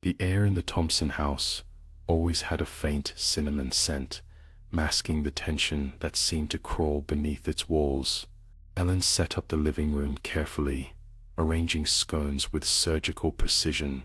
The air in the Thompson house always had a faint cinnamon scent, masking the tension that seemed to crawl beneath its walls. Ellen set up the living room carefully, arranging scones with surgical precision,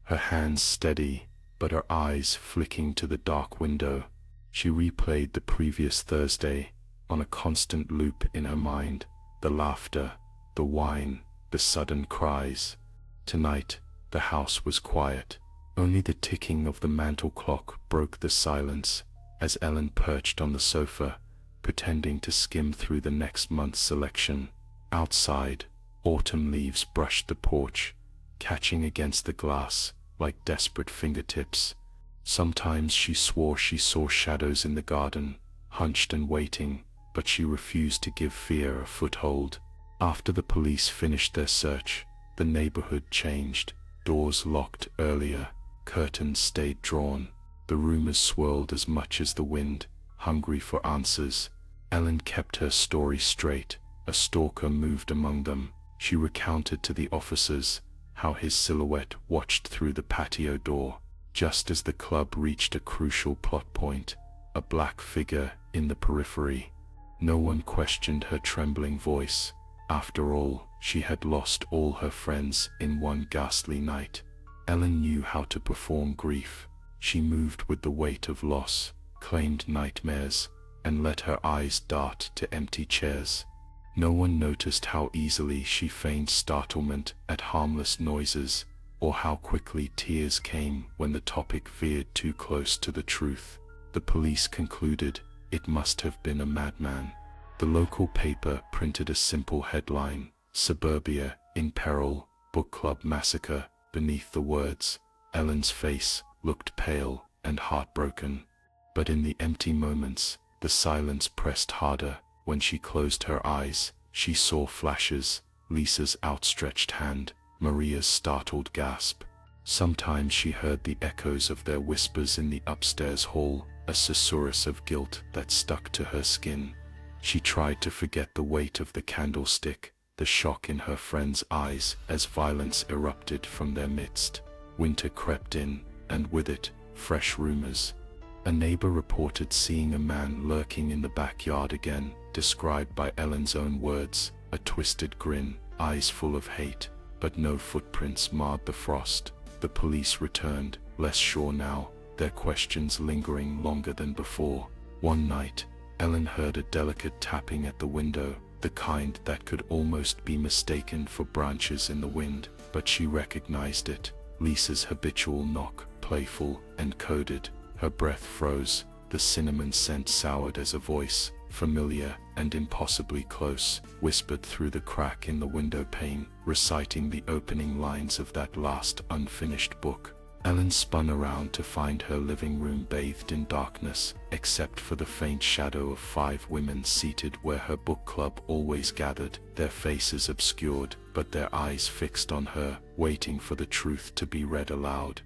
her hands steady, but her eyes flicking to the dark window. She replayed the previous Thursday on a constant loop in her mind, the laughter, the wine, the sudden cries. Tonight, the house was quiet. Only the ticking of the mantel clock broke the silence as Ellen perched on the sofa, pretending to skim through the next month's selection. Outside, autumn leaves brushed the porch, catching against the glass like desperate fingertips. Sometimes she swore she saw shadows in the garden, hunched and waiting, but she refused to give fear a foothold. After the police finished their search, the neighborhood changed. Doors locked earlier, curtains stayed drawn. The rumors swirled as much as the wind, hungry for answers. Ellen kept her story straight. A stalker moved among them. She recounted to the officers how his silhouette watched through the patio door. Just as the club reached a crucial plot point, a black figure in the periphery. No one questioned her trembling voice. After all, she had lost all her friends in one ghastly night. Ellen knew how to perform grief. She moved with the weight of loss, claimed nightmares, and let her eyes dart to empty chairs. No one noticed how easily she feigned startlement at harmless noises, or how quickly tears came when the topic veered too close to the truth. The police concluded it must have been a madman. The local paper printed a simple headline, "Suburbia in Peril, Book Club Massacre." Beneath the words, Ellen's face looked pale and heartbroken. But in the empty moments, the silence pressed harder. When she closed her eyes, she saw flashes, Lisa's outstretched hand, Maria's startled gasp. Sometimes she heard the echoes of their whispers in the upstairs hall, a susurrus of guilt that stuck to her skin. She tried to forget the weight of the candlestick, the shock in her friends' eyes as violence erupted from their midst. Winter crept in, and with it, fresh rumors. A neighbor reported seeing a man lurking in the backyard again, described by Ellen's own words, a twisted grin, eyes full of hate, but no footprints marred the frost. The police returned, less sure now, their questions lingering longer than before. One night, Ellen heard a delicate tapping at the window, the kind that could almost be mistaken for branches in the wind, but she recognized it. Lisa's habitual knock, playful and coded. Her breath froze, the cinnamon scent soured as a voice, familiar and impossibly close, whispered through the crack in the window pane, reciting the opening lines of that last unfinished book. Ellen spun around to find her living room bathed in darkness, except for the faint shadow of 5 women seated where her book club always gathered, their faces obscured, but their eyes fixed on her, waiting for the truth to be read aloud.